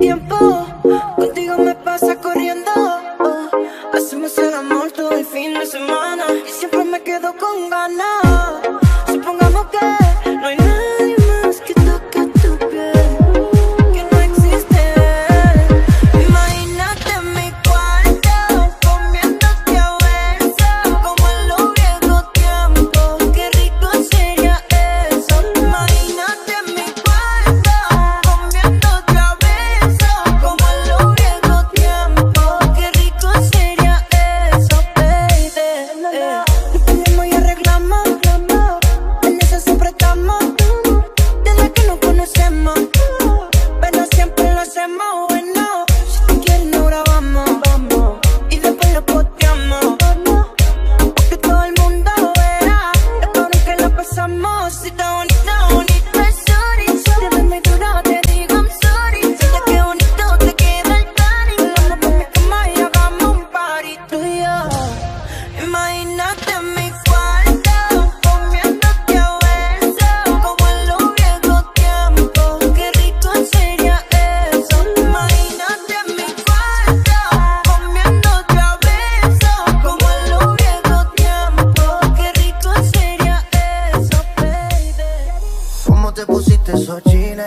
tiempo. Contigo me pasa corriendo. Hacemos el amor todo el fin de semana y siempre me quedo con ganas. Supongamos que no hay nadie más que toque tu piel, que no existe. Imagínate en mi cuarto, comiéndote a besos, como en los viejos tiempos. Qué rico sería eso. Imagínate en mi cuarto, comiéndote a besos, como en los viejos tiempos. Qué rico sería eso, baby. Nos pedimos y arreglamos, en eso siempre estamos. Desde que nos conocemos, pero siempre lo hacemos bueno. Si tú quieres nos grabamos, y después lo posteamos, porque todo el mundo verá lo cabrón que lo pasamos. Si está bonita, bonita, sorry. Te ves muy dura, te digo I'm sorry. Siente que bonito te queda el party. Vamos pa' mi cama y hagamos un party tú y yo. Imagínate en mi cuarto, comiéndote a besos, como en los viejos tiempos. Qué rico sería eso. Imagínate en mi cuarto, comiéndote a besos, como en los viejos tiempos. Qué rico sería eso, baby. ¿Cómo te pusiste esos jeans?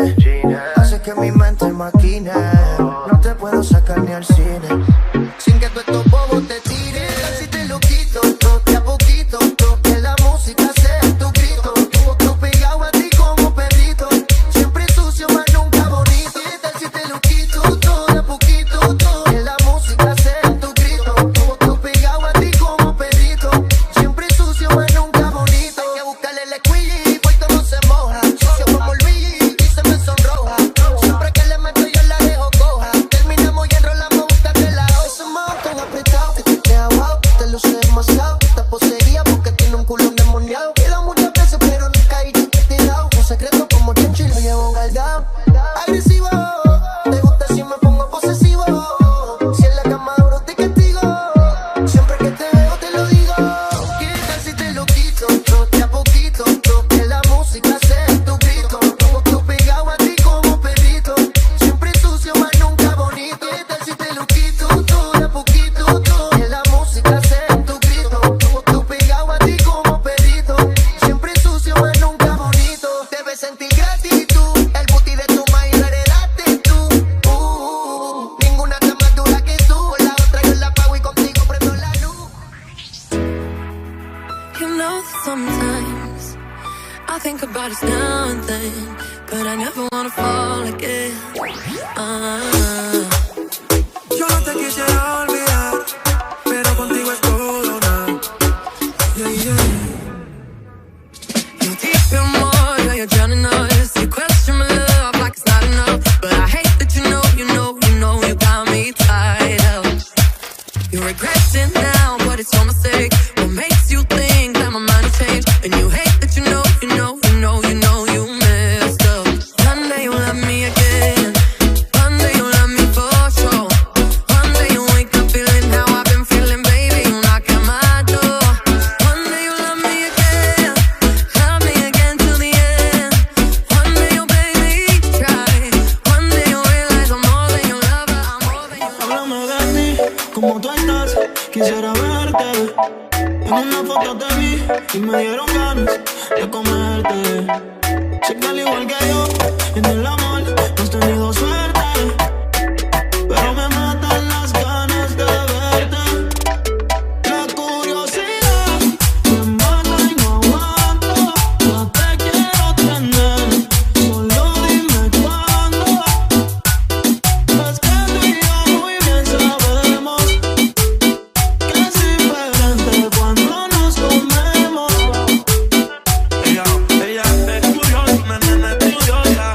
Hace que mi mente maquine. No te puedo sacar ni al cine sin que tú estos bobos te tiren. Si te lo quito, toque a poquito, que la música sea tu grito. Tú pegado a ti como perrito, siempre sucio mas nunca bonito. ¿Qué tal si te lo quito, todo a poquito, que la música sea tu grito. Tú pegado a ti como perrito, siempre sucio mas nunca bonito. Hay que buscarle el squeeze, pues todo se moja. Sucio como el Luigi y se me sonroja. Siempre que le meto yo la dejo coja. Terminamos y enrolamos, búscate la hoja. Ese mao tan apretado que te queda guau. Te luce demasiado, te poseía porque tiene un culo endemoniado. Queda muchas veces pero nunca he dicho que te he dado. Un secreto como Chenchi lo llevo guardado. Agresivo, te gusta si me pongo posesivo. Si en la cama duro te castigo. Siempre que te veo te lo digo. ¿Qué tal si te lo quito, toque a poquito, que la música sea tu grito. Tú pegado a ti como perrito, siempre sucio mas nunca bonito. ¿Qué tal si te lo quito, todo a poquito, que la música sea tu grito. Tú pegado a ti como perrito, siempre sucio mas nunca bonito. Debes sentir gratitud, el booty de tu maíz lo heredaste tú. Ninguna está más dura que tú, la otra yo la pago y contigo prendo la luz. You know that sometimes I think about us now and then, but I never wanna fall again. Yo no te quisiera olvidar, pero contigo es todo now. Yeah, yeah. You're deep in water, you're drowning us. You question my love like it's not enough, but I hate that you know you got me tied up. You regret it now, but it's your mistake. What makes you think that my mind has changed? And you hate that you know you messed up. One day you'll love me again. One day you'll love me for sure. One day you'll wake up feeling how I've been feeling, baby. You'll knock at my door. One day you'll love me again till the end. One day you'll baby try. One day you'll realize I'm more than your lover. I'm more than your lover. Háblame de mí, como tú estás. Quisiera verte. En una foto te vi y me dieron ganas de comerte. Sé que al igual que yo, en el amor no has tenido suerte, pero me matan las ganas de verte. La curiosidad me mata y no aguanto. No te quiero tener, solo dime cuándo. Es que tú y yo muy bien sabemos que es diferente cuando nos comemos. Ella es curiosa, una nena estudiosa.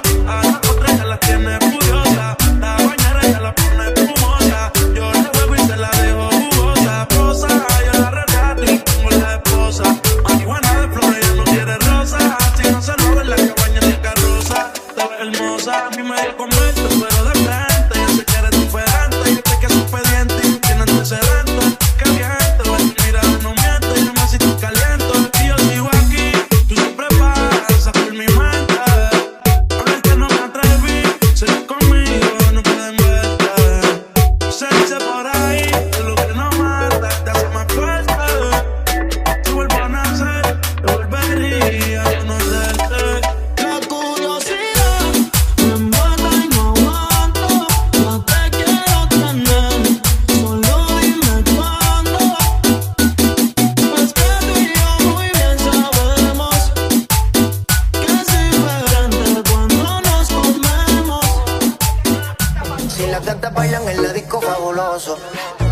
Y las gatas bailan en la disco fabuloso.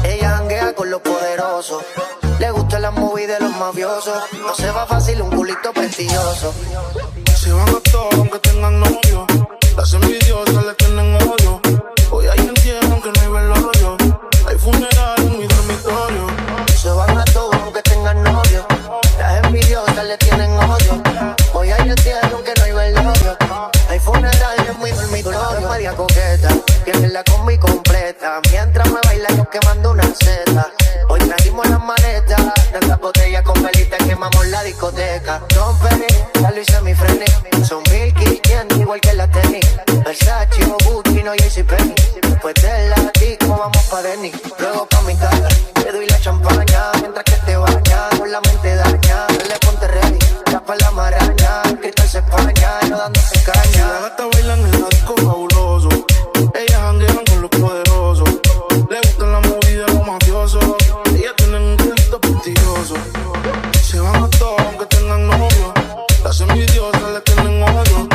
Ella janguea con los poderosos. Le gustan las movies de los mafiosos. No se va fácil un culito prestigioso. Se van a todos aunque tengan novio. Las envidiosas le tienen odio. Hoy hay entierro aunque no hay velorio. Hay funeral en mi dormitorio. Se van a todos aunque tengan novio. Las envidiosas le tienen odio. Hoy hay entierro aunque no hay velorio. Hay funeral en mi dormitorio. Media coqueta, tiene la combi completa. Mientras me baila yo quemando una seta. Hoy trajimos las maletas, tantas botellas con velitas quemamos la discoteca. Don Penny, ya lo hice mi frené. Son 1500 igual que la tenis. Versace o Gucci, no JCPenney. Después de la disco vamos pa' Denny. Luego pa' mi casa, te doy la champaña. Mientras que te bañas, con la mente daña. Le ponte ready, ya pa' la maraña. Cristal se España, no dándose caña. Las gatas bailan en la disco fabuloso. Ellas janguean con los poderosos. Le gustan las movies de los mafiosos. Ellas tienen un culito prestigioso. Se van a todos aunque tengan novio. Las envidiosas le tienen odio.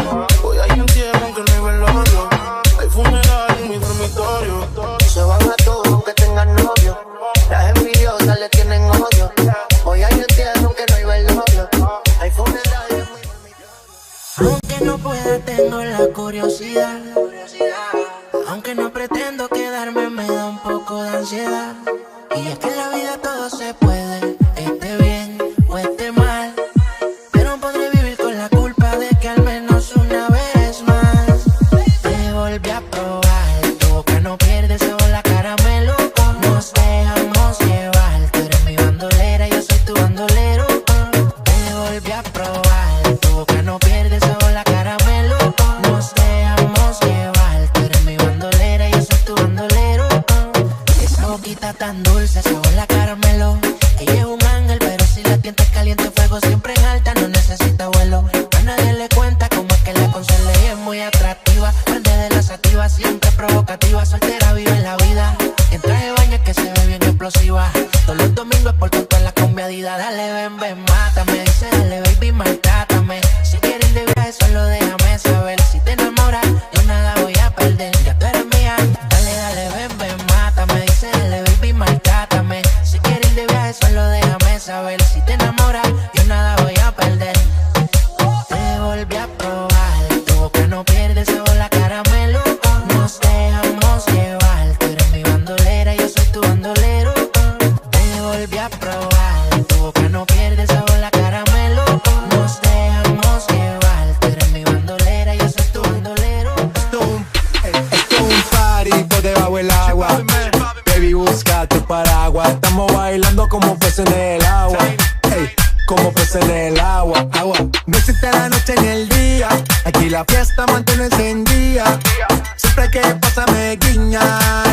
Hoy hay entierro aunque no hay velorio. Hay funeral en mi dormitorio. Se van a todos aunque tengan novio. Las envidiosas le tienen odio. Hoy hay entierro aunque no hay velorio. Hay funeral en mi dormitorio. Aunque no pueda tengo la curiosidad. Aunque no pretendo quedarme me da un poco de ansiedad. Y es que en la vida todo se puede, esté bien o esté mal. Pero podré vivir con la culpa de que al menos una vez más te volví a probar. Tu boca no pierde sabor, la caramelo. Nos dejamos llevar. Tú eres mi bandolera, yo soy tu bandolero. Te volví a probar. Tu boca no pierde sabor, la caramelo. Nos dejamos llevar. Tú eres mi bandolera, yo soy tu bandolero. Esa boquita tan dulce, sabor la caramelo. Ella es un ángel, pero si la tientes caliente, fuego siempre en alta, no necesita vuelo. A nadie le cuenta cómo es que la concele y es muy atractiva. Prende de la sativa, siempre provocativa. Soltera vive en la vida. En traje de baño es que se ve bien explosiva. Todos los domingos por tanto en la combiadida. Dale, ven, ven, mátame. Dice, dale, baby, maltrátame. Si quieres ir de viaje, solo déjame saber. Si te enamoras, yo nada voy a perder. Ya tú eres mía. Dale, dale, ven, ven, mátame. Dice, dale, baby, maltrátame. Si quieres ir de viaje, solo déjame saber. Si te enamoras, yo nada voy a perder. Te volví a probar. Tu boca no pierde sabor, la caramelo. Nos dejamos llevar. Tú eres mi bandolera, yo soy tu bandolero. Te volví a probar. Tu boca no pierde sabor, la caramelo. Nos dejamos llevar. Tú eres mi bandolera, yo soy tu bandolero. Esto es un party por debajo del agua. Baby, busca tu paraguas. Estamos bailando como peces en el agua. Ey, como peces en el agua. No existe la noche ni el día. Aquí la fiesta mantiene encendida. Siempre que pasa me guiña.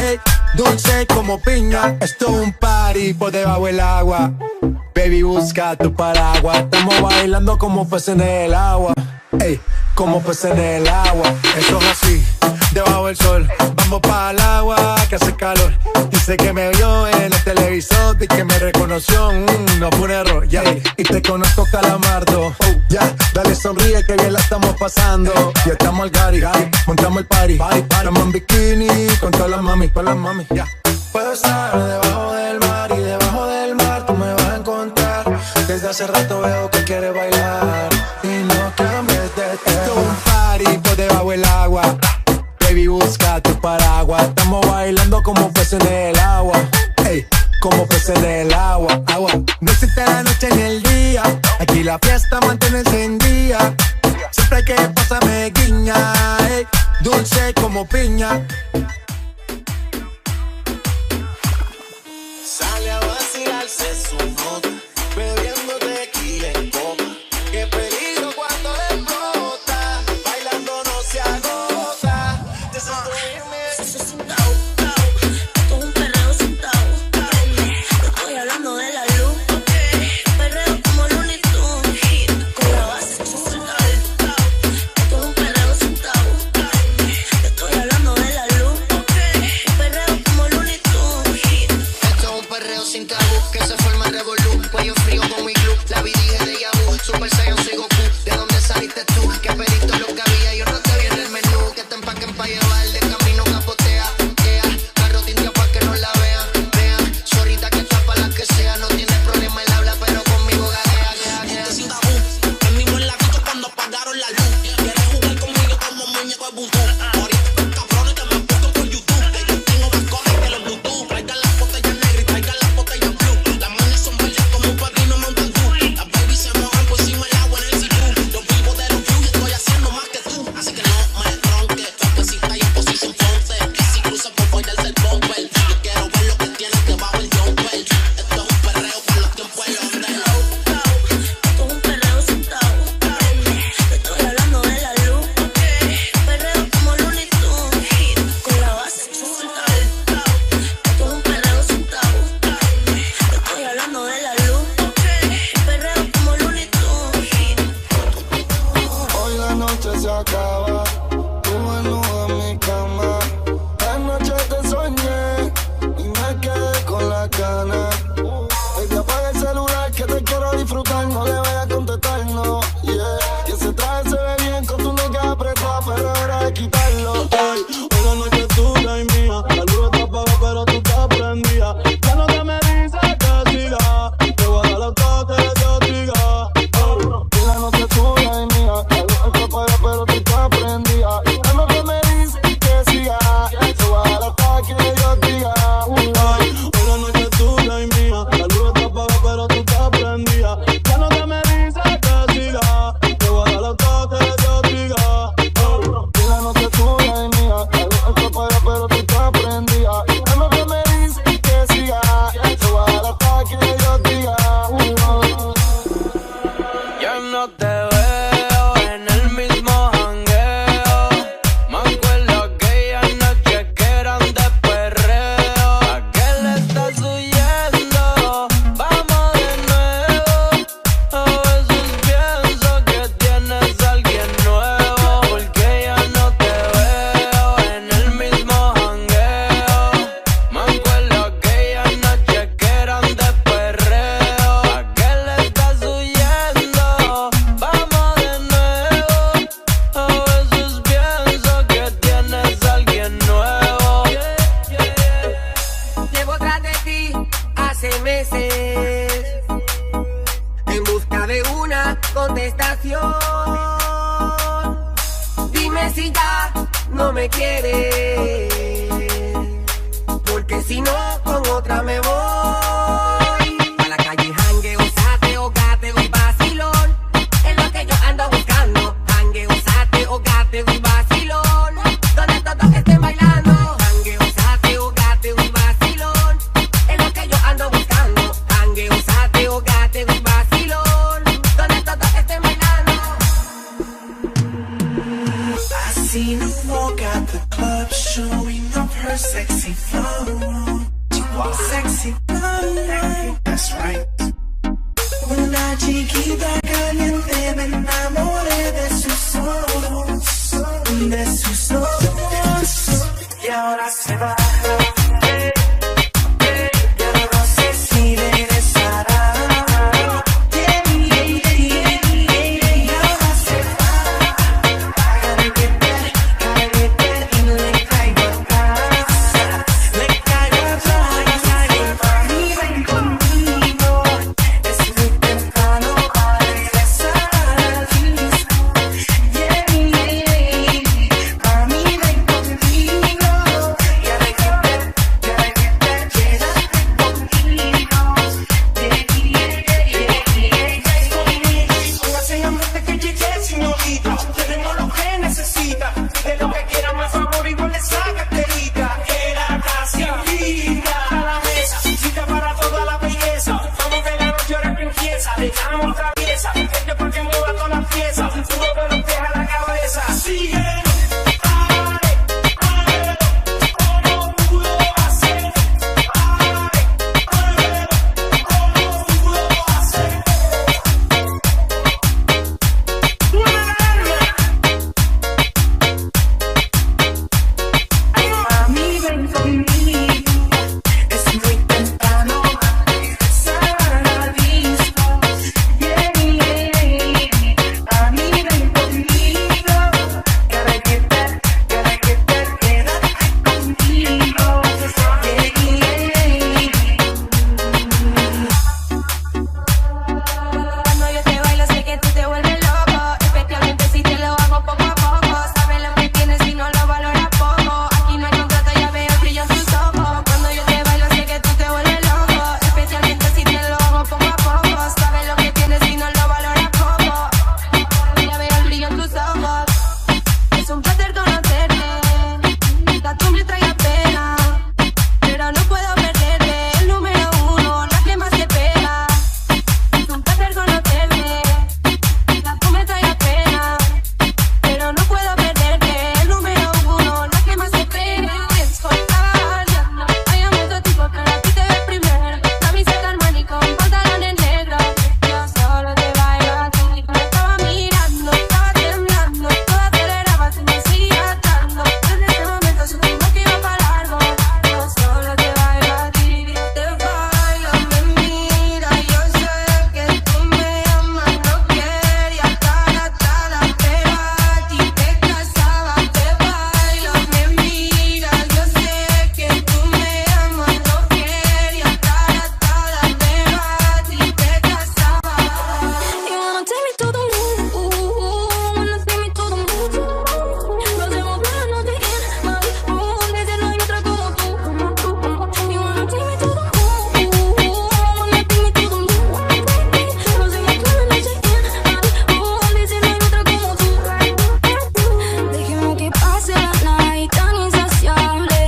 Ey, dulce como piña. Esto es un party por debajo del agua. Baby, busca tu paraguas. Estamos bailando como peces en el agua. Ey, como peces en el agua. Eso es así, debajo del sol. Vamos para el agua que hace calor. Dice que me vio en el televisor y que me reconoció. No fue un error, ya. Y te conozco, Calamardo. Ya, dale, sonríe que bien la estamos pasando. Ya estamos al gari, montamos el party. Estamos en bikini con todas las mami, ya. Puedo estar debajo del mar y debajo del mar tú me vas a encontrar. Desde hace rato veo que quieres bailar y no cambies de tema. Esto es un party por debajo del agua. Baby, busca tu paraguas. Estamos bailando como peces en el agua. Ey, como peces en el agua. No existe la noche ni el día. Aquí la fiesta mantiene encendida. Siempre que pasa me guiña. Ey, dulce como piña. Sale a vacilarse su nota, bebiendo tequila en copa. Qué peligro cuando explota, bailando no se agota. Destruirme. Eso es sin tau, tau. Esto es un perreo sin tau, tau. Yo estoy hablando de la luz. Perreo como Looney Tunes. Con la base, eso es sin tau, tau. Esto es un perreo sin tau, tau. Yo estoy hablando de la luz. Perreo como Looney Tunes. Esto es un perreo sin tabú que se forma revolú. me quiere, porque si no, con otra me voy. A la calle jangueo, sateo, gateo y vacilón, es lo que yo ando buscando. Jangueo, sateo, gateo y vacilón, donde todos estén bailando. Jangueo, sateo, gateo y vacilón, es lo que yo ando buscando. Jangueo, sateo, gateo y vacilón, donde todos estén bailando. I seen her walk out the club, showing off her sexy flow. Sexy flow, that's right. Una chiquita caliente, me enamoré de sus ojos, de sus ojos. Y ahora se va. Ya no sé si regresará. Y ahora se va. Gotta get there y le caigo atrás. Le caigo atrás. Y ven conmigo. Es muy temprano para regresar al disco. Mami, ven conmigo. Gotta get there, quédate conmigo. Póngase hambre que llegue, señorita. Tenemos lo que necesita. De lo que quiera más favor, igual le saca carterita. Era casi linda a la mesa. Cita para toda la belleza. Vamos que la noche ahora que empieza. Le echamos otra pieza. Este porque mueva toda la pieza. Sube de los pies a la cabeza. Sigue. ¿Cómo pudo hacer? ¿Cómo pudo hacer? Mami, ven conmigo. Es muy temprano para regresar al disco. Mami, ven conmigo. Gotta get there, quédate conmigo. Cuando yo te bailo sé que tú te vuelves loco, especialmente si te lo hago poco a poco. Sabes lo que tienes y no lo valoras poco. Aquí no hay contrato, ya veo el brillo en tus ojos. Cuando yo te bailo sé que tú te vuelves loco, especialmente si te lo hago poco a poco. Sabes lo que tienes y no lo valoras poco. Ya veo el brillo en tus ojos. Es un placer conocerte. La tú me trae pena, pero no puedo perderte. El número uno, la que más te pega. Es un placer conocerte. La tú me trae pena, pero no puedo perderte. El número uno, la que más te pega. Estaba bailando, hay mucho tipo, pero a ti te ves primero. Camiseta Armani con pantalones negros. Yo solo te bailo a ti. Me estaba mirando, estaba temblando, todo aceleraba, se me seguía dando. Desde ese momento supimos que iba para largo. Yo solo te bailo a ti. Te bailo, me mira, yo sé que tú me amas, no quería estar atada, pero a ti te casaba. Te bailo, me mira, yo sé que tú me amas, no quería estar atada, pero a ti te casaba. You wanna take me to the moon, wanna take me to the moon. Lo hacemos toda la noche en my room, desde no hay otra como tú. You wanna take me to the moon, wanna take me to the moon. Lo hacemos toda la noche en my room, desde no hay otra como tú. Dejemos que pase la night tan insaciable.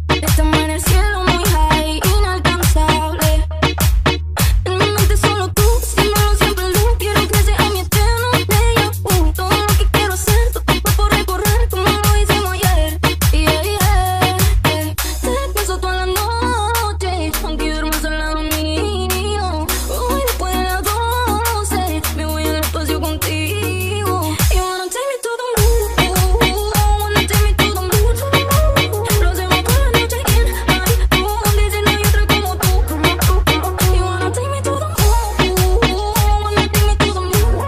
Estamos en el cielo muy high, inalcanzable. En mi mente solo tú, siéndolo siempre luz. Quiero que sea mi eterno déjà vu. Todo lo que quiero hacer, tu cuerpo recorrer, como lo hicimos ayer. Te pienso toda la noche, aunque duermas al lado mío. Hoy después de las 12, me voy al espacio contigo. You wanna take me to the moon, wanna take me to the moon. Lo hacemos toda la noche en my room, desde no hay otra como tú. You wanna take me to the moon, wanna take me to the moon.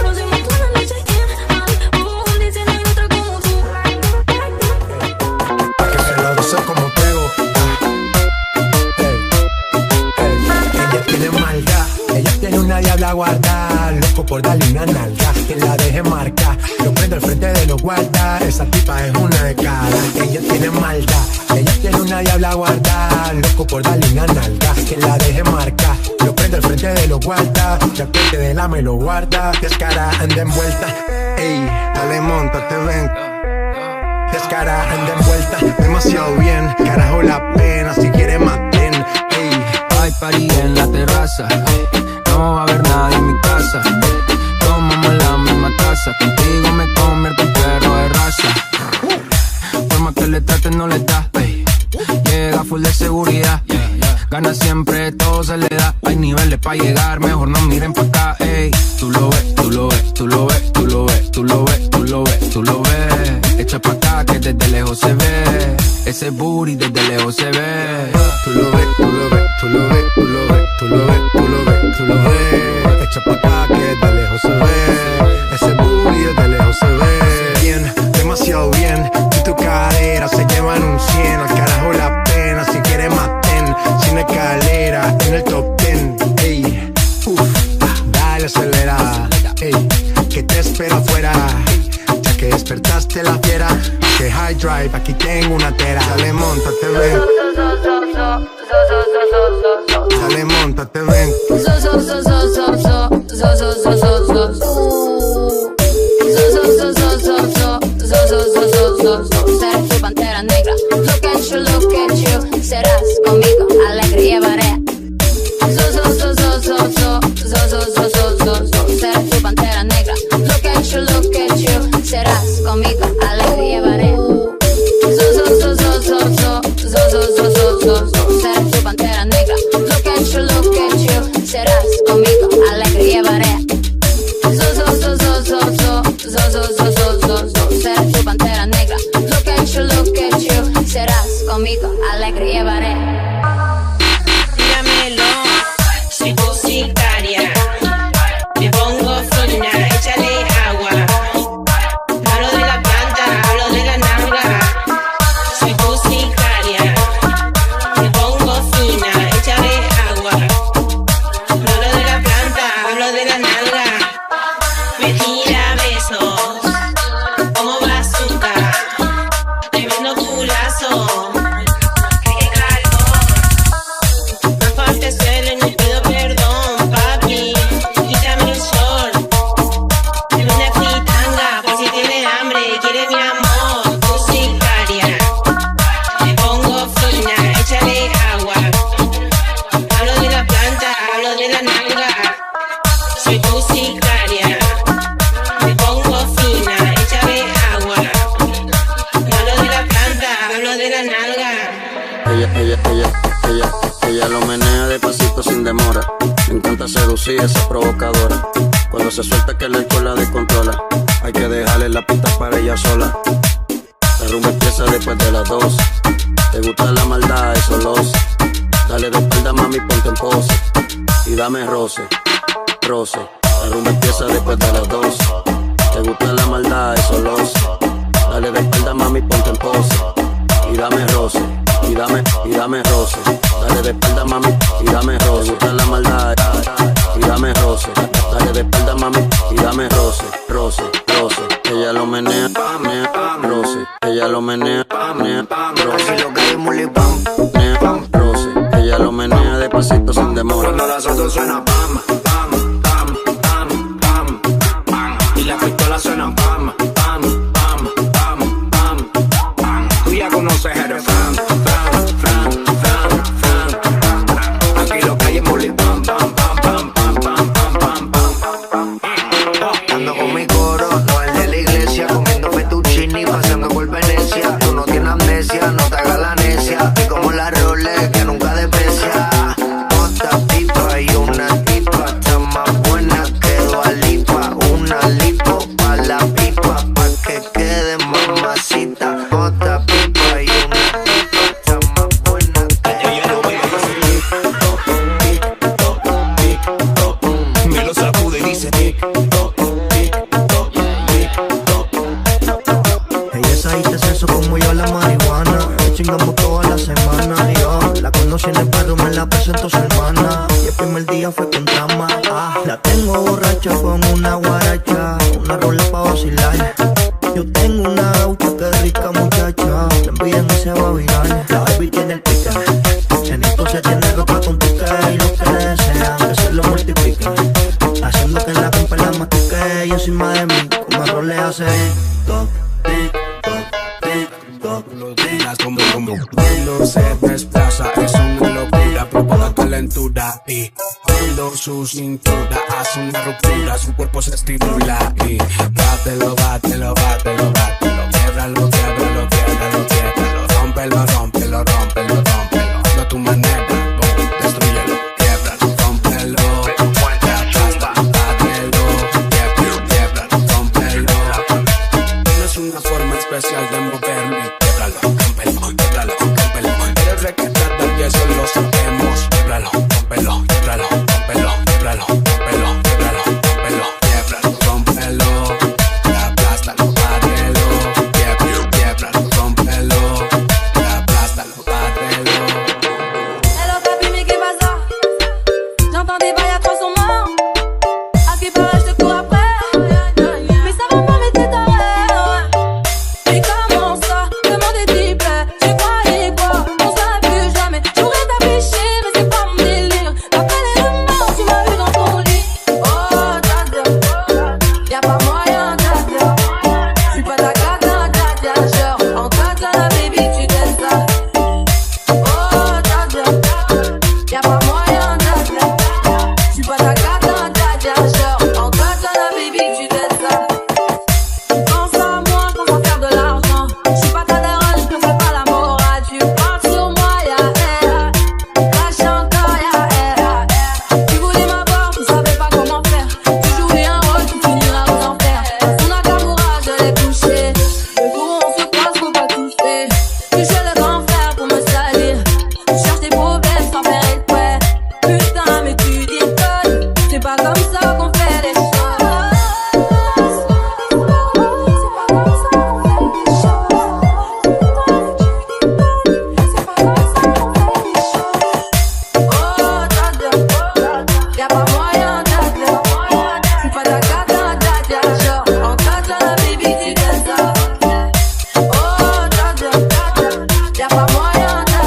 Lo hacemos toda la noche en my room, desde no hay otra como tú. Pa' que se la goce como te gusta. Ella tiene maldad, ella tiene una diabla guardada. Loco por darle una nalga, que la deje marcar. Lo prendo al frente frente de los guardas. Esa tipa es una de cara, ella tiene maldad. Ella tiene una diabla guardada, loco por darle una nalga, que la deje marcar. Lo prende al frente de los guardas, ya que te de la me lo guarda. Descara, anda envuelta, ey, dale montate, ven. Descara, anda envuelta, demasiado bien. Carajo la pena, si quiere maten, ey. Hay party en la terraza, no va a haber nadie en mi casa. Tomamos la misma taza, contigo me convierto en perro de raza. Por más que le traten no le da, ey. Llega full de seguridad, gana siempre, todo se le da. Hay niveles pa' llegar, mejor no miren pa' acá, ey. Tú lo ves, tú lo ves, tú lo ves, tú lo ves, tú lo ves, tú lo ves, tú lo ves. Echa pa' acá que desde lejos se ve, ese booty desde lejos se ve. Tú lo ves, tú lo ves, tú lo ves, tú lo ves, tú lo ves, tú lo ves, tú lo ves. Echa pa' acá que desde lejos se ve, ese booty desde lejos se ve. Bien, demasiado bien, y tu cadera se llevan un 100. Al carajo la pena, si quiere maten. Sin escalera, en el top 10, ey. Dale acelera, ey. Que te espera afuera, ya que despertaste la fiera. Que high drive, aquí tengo una tera. Dale, montate, ven. Dale, montate, ven. Serás tu pantera negra. Look at you, serás conmigo alegre y llevaré. Serás tu pantera negra. Look at you, serás conmigo alegre y llevaré. Serás tu pantera negra. Look at you, serás conmigo alegre y llevaré. Serás tu pantera negra. Look at you, serás conmigo alegre y llevaré. Dígamelo, soy tu sicaria. Me pongo fina, échale agua. Hablo de la planta, hablo de la nalga. Soy tu sicaria. Me pongo fina, échale agua. Hablo de la planta, hablo de la nalga. Me tira besos como bazooka. Tremendo culazo. Qué calor. Aparte suelo y no pido perdón, papi. Quítame el short. Dame una fritanga por si tiene hambre y quiere mi amor. Tu sicaria. Me pongo fina, échale agua. Hablo de la planta, hablo de la nalga. Soy tu sicaria. Me pongo fina, échale agua. Hablo de la planta, hablo de la nalga. Ella lo menea despacito sin demora. Me encanta seducir esa provocadora. Cuando se suelta que el alcohol la descontrola. Hay que dejarle la pista para ella sola. La rumba empieza después de las 2. Te gusta la maldad, eso los. Dale de espalda mami, ponte en pose. Y dame roce, roce. La rumba empieza después de las 2. Te gusta la maldad, eso los. Dale de espalda mami, ponte en pose. Y dame roce, y dame roce. Dale de espalda mami, y dame roce. Te gusta la maldad, y dame roce. Dale de espalda mami, y dame roce, roce, roce. Ella lo menea, roce. Ella lo menea, roce. Lo que es muy pam, Menea, roce. Ella lo menea despacito sin demora. Cuando la salsa suena pam, pam, pam, pam, pam, pam. Y la pistola suena pam, pam, pam, pam, pam, pam. Tú ya conoces el Fran, Fran, Fran, Fran, Fran, Fran. Aquí lo que hay es mole pam, pam, pam, pam, pam, pam, pam, pam, pam, pam. ando con mi coro, no el de la iglesia, comiendo fettuccini, paseando por Venecia. Tú no tienes amnesia, no te hagas la necia. Y como la Rolex que nunca desprecia. Otra pipa y una tipa, está más buena que Dua Lipa. Una lipo pa' la pipa, pa' que quede mamacita. Otra pipa y una tipa, está más buena que Me lo sacude y dice tic, toc, tic, toc, tic, toc. ella es adicta a sexo como yo a la marihuana. Chingamos toda la semana. Yo la conocí en el barrio, me la presentó su hermana. Y el primer día fue con trama. La tengo borracha con una guaracha, una rola pa' vacilar. Yo Los días como cuando se desplaza es una locura, provoca calentura y cuando su cintura hace una ruptura, su cuerpo se estimula y bátelo, bátelo, bátelo, bátelo, quiebralo, quiebralo, quiebralo, quiebralo, rómpelo, rómpelo, rómpelo, rómpelo, a tu manera, destrúyelo, quiebralo, rómpelo, aplasta, bátelo, quiebralo, rómpelo. Tienes una forma especial de moverme. Y eso lo sabemos. Quiebralo, rómpelo, quiebralo, rómpelo, quiebralo, rómpelo, quiebralo, rómpelo, quiebralo, rómpelo, aplástalo, bátelo, quiebralo, rómpelo, aplástalo, bátelo. Hello papi, mais qu'est-ce que ça? J'entends des bails à 300 morts. À ce qui paraît, je te cours après. Mais ça va pas, mais t'es taré. Mais comment ça? Comment des types? Tu croyais quoi? On s'arrête plus jamais. J'aurais t'affiché, mais c'est pas mon délire. Après les rumeurs, tu m'as vu dans ton lit. Oh, t'as y'a pas moyen, t'as. J'suis pas ta cata, t'as. Genre, en katana, baby, tu t'aimes ça. Oh, t'as. Y'a pas moyen, t'as. J'suis pas ta cata, t'as. Genre, en katana, baby, tu t'aimes ça. Pense à moi, je pense à faire de l'argent. J'suis pas ta daronne, je te fais pas la morale. Tu parles sur moi, y'a R. Crache encore, y'a R. Tu voulais m'avoir, tu savais pas comment faire. Tu jouais un rôle, tu finiras aux enfers. Son Nakamura, je l'ai touché. Le jour où on se croise, faut pas toucher. Tu fais le grand frère pour me salir. Tu cherches des problèmes sans faire exprès. Putain, mais tu déconnes. C'est pas comme ça qu'on fait les choses. Oh, t'as. Y'a pas moyen, t'as. J'suis pas ta cata, t'as. Genre, en katana, baby, tu t'aimes ça. Oh, t'as. Y'a pas moyen, t'as.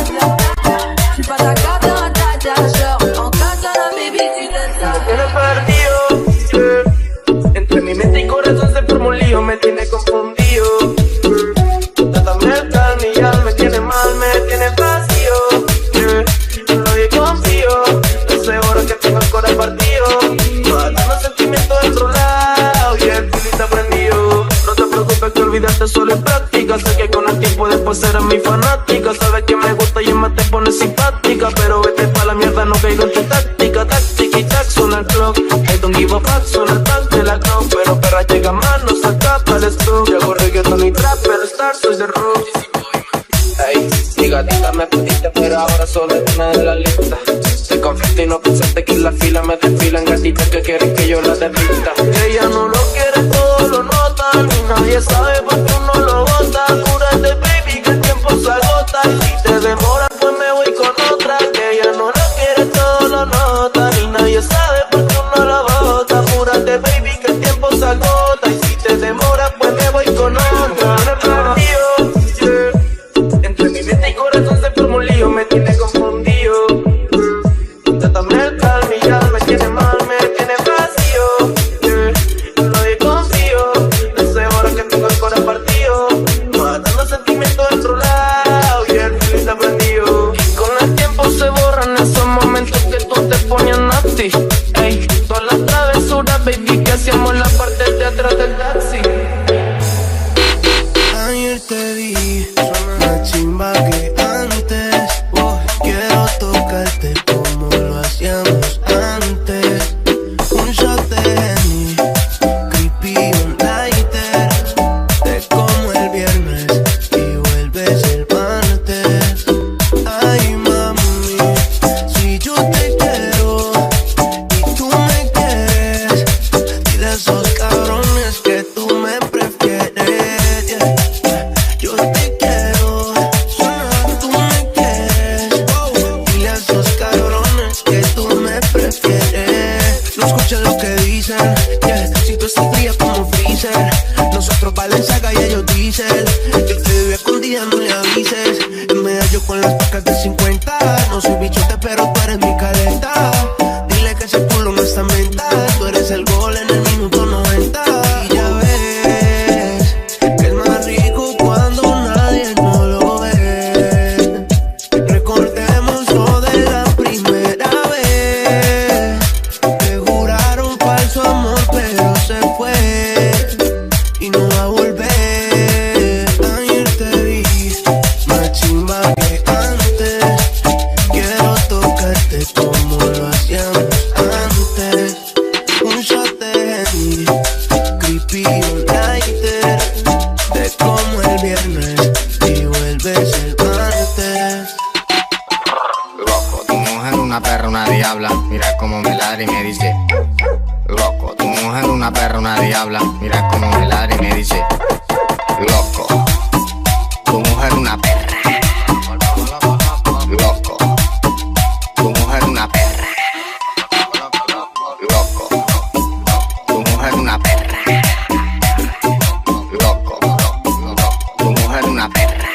J'suis pas ta cata, t'as. Genre, en katana, baby, tu t'aimes ça. Tiene perdido, entre mi mente y corazón se forma un lío, me tiene confundido. Trátame el calma y ya me tiene mal, me tiene vacío. No yo confío, hace horas que tengo el corazón partido. Matando sentimientos enrolados y el filita prendido. No te preocupes que olvidarte solo es práctica. Sé que con el tiempo después serás mi fanática. Sabes que me gusta y más te pones simpática. Pero vete pa' la mierda, no caigo en tu táctica. Táctica y tac, suena el clock. I don't give a fuck, suena el tank de la clock. Pero perra llega más, no saca para el stock. Yo hago reggaeton y trap, pero star soy de rock. Ey, mi gatita me pediste, pero ahora solo es una de la lista. Te confieso y no pensaste que en la fila me desfilan gatitas que quieren que yo la derrita. Ella no lo quiere, todo lo nota. Ni nadie sabe por qué uno lo bota. Cúrate, baby, que el tiempo se agota. Y si te demoras, pues me voy con otra. Que ella no lo quiere, todo lo nota. Ni nadie sabe por qué uno lo bota. Cúrate, baby, que el tiempo se agota. Y si te demoras, pues me voy con otra. Me perdido, entre mi mente y corazón se forma un lío, me tiene confundido. Trátame el calma y ya me tiene mal, me tiene vacío. No yo confío, hace horas que tengo el corazón partido. Matando sentimientos enrolados y el feliz aprendido. Con el tiempo se borran esos momentos que tú te ponías nasty. Ey, todas las travesuras, baby, que hacíamos en la parte de atrás del taxi. Ayer te vi, suena más chimba que antes. Quiero tocarte como lo hacíamos antes. Un shot de Henny, creepy, un lighter. Te como el viernes y vuelves el martes. Ay, mami, si yo te quiero y tú me quieres, dile a esos cabrones que tú me prefieres. Yo te quiero, tú me quieres. Dile a esos cabrones que tú me prefieres. No escuches lo que dicen, si tú estás fría como freezer. Nosotros Valenciaga y ellos dicen. Yo te veo escondida, no le avises. En medallo con las pacas de 50. No soy bichote, pero tú eres mi caleta. Dile que ese culo no está mental. Tú eres el gol en el minuto 90. Y ya ves que es más rico cuando nadie no lo diabla, mira cómo me ladra y me dice, loco, tu mujer una perra, una diabla, mira cómo me ladra y me dice, loco, tu mujer una perra, loco, tu mujer una perra, loco, tu mujer una perra, loco, tu mujer una perra,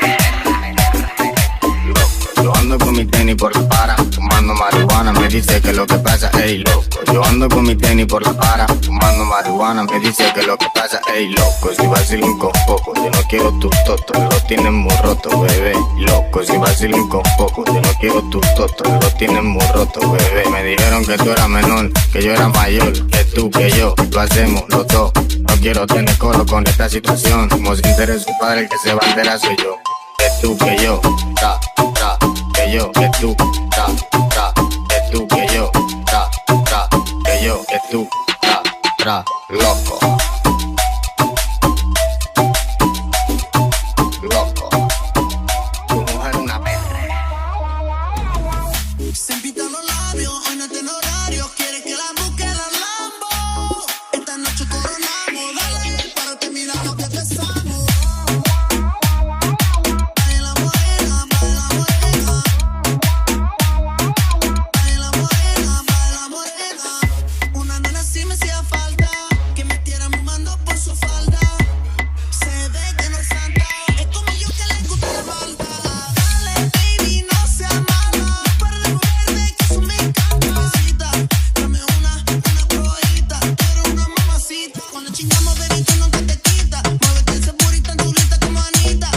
loco. Yo ando con mi tenis por la para, fumando marihuana, me dice que lo que pasa, ey loco. Yo ando con mi tenis por la para, fumando marihuana, me dice que lo que pasa, ey loco. Si vacilen con poco, yo no quiero tus totos, lo tienen muy roto, bebé. Loco, si vacilen con poco, yo no quiero tus totos, lo tienen muy roto, bebé. Me dijeron que tú eras menor, que yo era mayor, que tú, que yo, lo hacemos los dos. No quiero tener coro con esta situación, como si eres su padre, el que se va a enterar soy yo. Que tú, que yo, ta, ta, que yo, que tú, ta, ta, que tú, que yo, ta, ta, que yo, que tú, ta, ta, loco. Loco, tu mujer una perra. Se pintan los labios, hoy no tiene horario. Quiere que la busque la Lambo. Esta noche coronamos, dale, para terminar lo que empezamos. Baila morena, baila morena. Baila morena, baila morena. Una nena sí me hacía falta, que me metiera mi mano por su falda. Se ve que no es santa, es como yo que le gusta la falta. Dale, baby, no seas mala, para recordarte que eso me encanta. Mamacita, dame una probadita, tú eres una mamacita. Cuando chingamos, baby, tú nunca te quitas. Muévete ese booty tan chulita como Anita.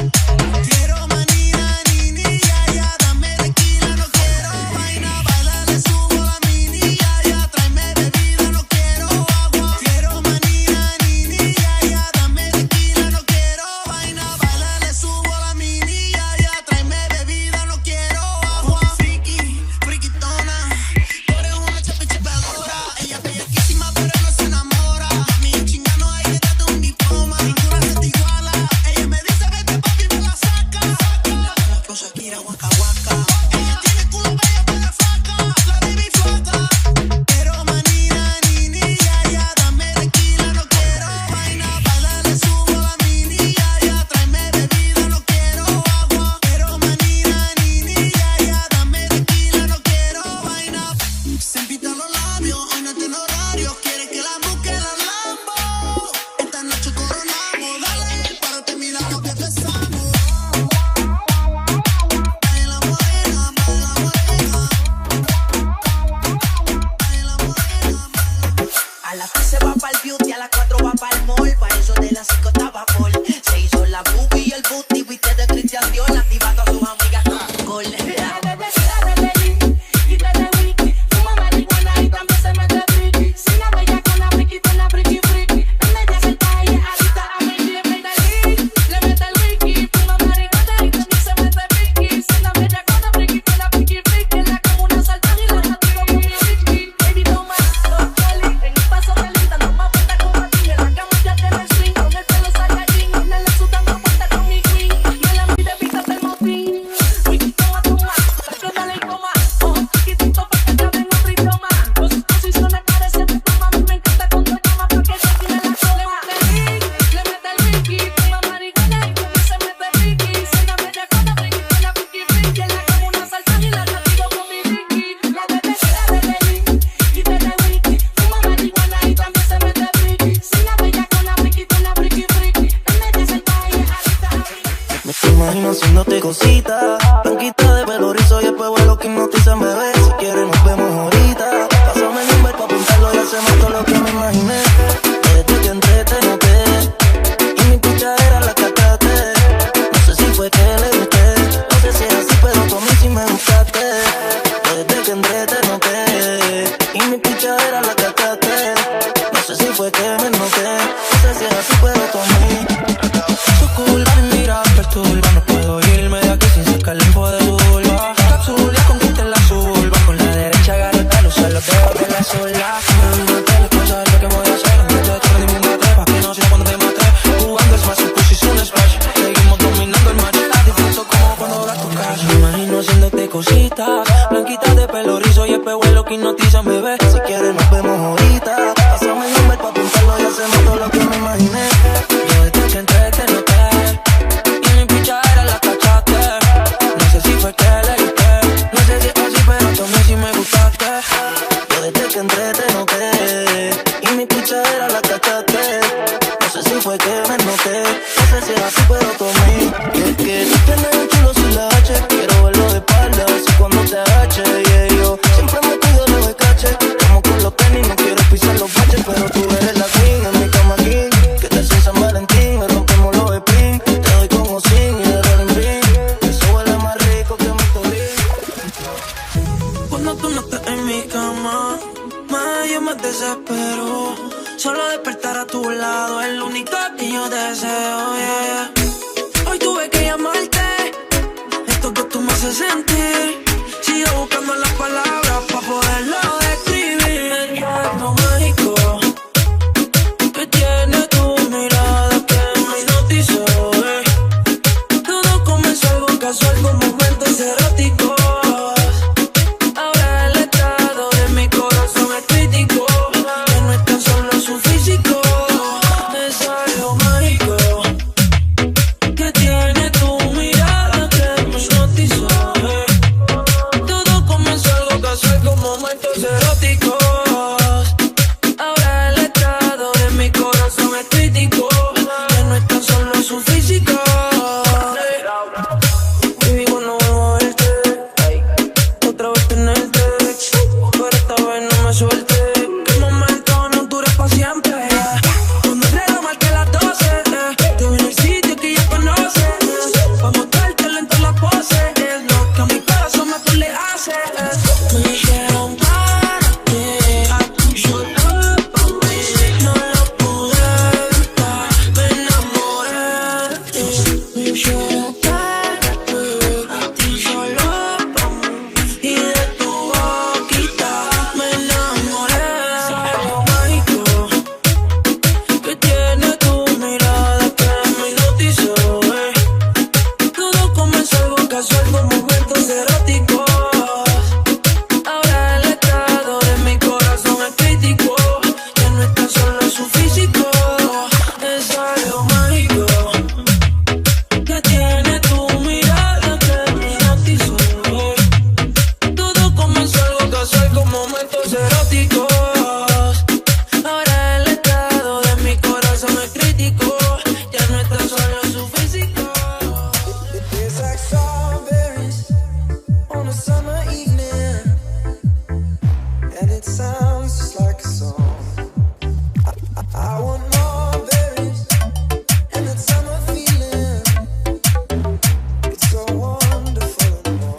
Quiero manina, nini, ya, ya, dame tequila, no quiero vaina. Baila, le subo la mini, ya, ya, tráeme bebida, no quiero agua. Quiero manina, nini, ya, ya, dame tequila, no quiero vaina. Baila, le subo la mini, ya, ya, tráeme bebida, no quiero agua. Friki, friquitona, tú eres una chapeadora. Ella es bellaquísima, pero no se enamora. Mi chingano ahí detrás de un diploma. Ninguna se te iguala. Ella me dice, vete papi, me la saca. Con Shakira, waka waka. Ella tiene culo bello, pero flaca. La baby flaca. Pero manina, nini, ya, ya, dame tequila, no quiero vaina. Baila, le subo la mini, ya, ya, tráeme bebida, no quiero agua. Pero manina, nini, ya, ya, dame tequila, no quiero vaina. Se pintan los labios, hoy no tiene horario. Quiere que la busque la Lambo. Esta noche coronamos, dale, para terminar lo que empezamos. Baila morena, baila morena. Baila morena. A las 3 se va pa'l beauty, a las 4 va pa'l mall. Pa' eso de las 5 estaba full. Se hizo la boobie y el booty, viste de Christian Dior, activando a sus amigas con gol. imagino haciéndote cositas. Blanquita de pelo rizo y después vuelo que hipnotizan, bebé. Si quieres nos vemos ahorita. Pásame el número pa' apuntarlo y hacemos todo lo que me imaginé. Desde que entré te noté y mi pichadera la cataste. No sé si fue que le gusté, no sé si es así, pero tú a mí sí me gustaste. Desde que entré te noté y mi pichadera la cataste. No sé si fue que me noté, no sé si es así, pero tú a mí. Su culpa y mira, perturba, no puedo irme de aquí sin sacar el info de tu vulva. Capsulia con quien te la suburba, con la derecha agarra el pelo, se los dedos de la sola. Olvídate las cosas, lo que voy a hacer, antes de todo ningún mate, pa' que no sea cuando te mate. Jugando es más su posición de splash, seguimos dominando el match. Disfruto como cuando la tocas. Me imagino haciéndote cositas, blanquita de pelo rizo y espejuelo que hipnotizan, bebé. Si quieres nos vemos ahorita. Pásame el número pa' apuntarlo y hacemos todo lo que me imaginé. Yo desde que entré te noté y mi picha era la cachaste. No sé si fue que leíste, no sé si es así, pero tú a mí sí me gustaste. Yo desde que entré te noté y mi picha era la cachaste. No sé si fue que me noté, no sé si es así, pero tú a mí. Es que tú tienes el chulo sin la H. Quiero verlo de espalda, así cuando te agache. Yeah, yo siempre me cuido de los escaches. Como con los tenis, no quiero pisar los baches, pero tú eres la queen en mi cama king. Que te sin San Valentín, me rompemos los spring. Te doy como sin y de rolling. Eso huele más rico que mi tolín. Cuando tú no estás en mi cama, más yo me desespero. Solo despertar a tu lado es lo único que yo deseo, yeah. Hoy tuve que llamarte, esto que tú me haces sentir. Sigo buscando las palabras pa' poderlo describir. Algo mágico que tiene tu mirada que me hipnotizó, Todo comenzó algo casual con momentos eróticos. Ahora el estado de mi corazón es crítico. Ya no es tan solo su físico, es algo mágico que tiene tu mirada que me hipnotizó, Todo comenzó algo casual con momentos eróticos. Ahora el estado de mi corazón es crítico. Ya no es tan solo su físico. Baby, cuando vuelvo a verte, otra vez tenerte, pero esta vez no me suelte. Que el momento no dure pa' siempre. Cuando el reloj marque las 12, te voy en el sitio que ya conoces. Pa' mostrarte lento la pose, es lo que a mi corazón más tú le haces. Me dijeron párate, yo lo pa' mí, no lo pude evitar, me enamoré de ti. Me dijeron párate, solo pa' mí, y de tu boquita me enamoré. Algo mágico que tiene tu mirada que me hipnotizó, Todo comenzó algo casual con momentos eróticos. Ahora el estado de mi corazón es crítico. Ya no es tan solo su físico, es algo mágico que tiene tu mirada que me hipnotizó, Todo comenzó algo casual con momentos eróticos. Ahora el estado de mi corazón es crítico. Ya no es tan solo su físico. It tastes like strawberries on a summer evening, and it sounds just like a song. I want more berries and that summer feeling. It's so wonderful and warm.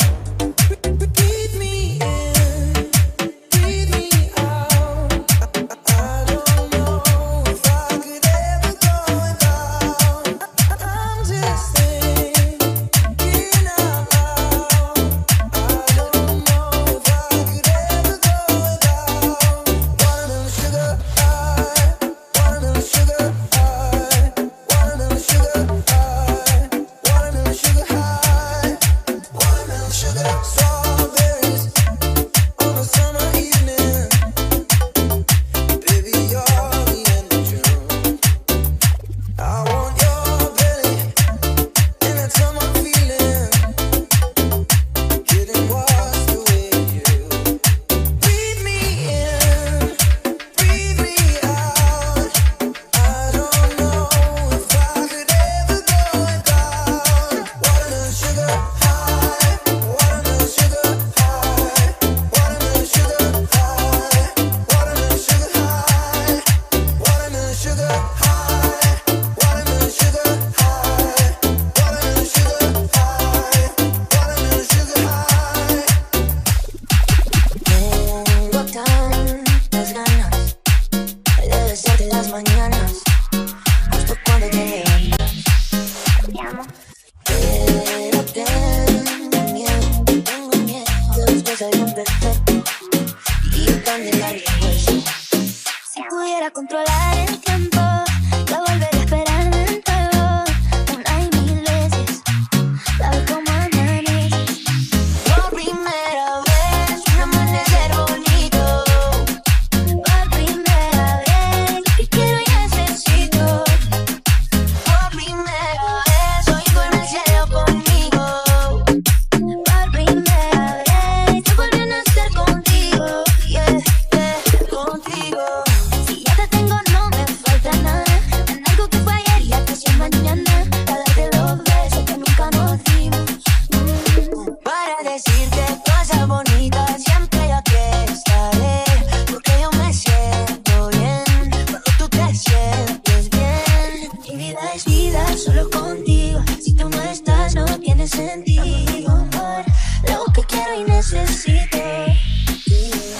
Breathe me in, breathe me out. I don't know if I could ever go without. I'm just thinking out loud. I don't know if I could ever go without. Watermelon sugar high, watermelon sugar high, watermelon sugar high, watermelon sugar high, watermelon sugar. Strawberries on a summer evening, baby you're the end of June. I want your belly and that summer feeling, getting washed away with you. Breathe me in, breathe me out. I don't know if I could ever go without. Watermelon sugar high, watermelon sugar high, watermelon sugar high, watermelon sugar high, watermelon sugar high, watermelon sugar high, watermelon sugar high, watermelon sugar high. Tengo tantas ganas de besarte las mañanas, justo cuando te levantas. Pero te necesito.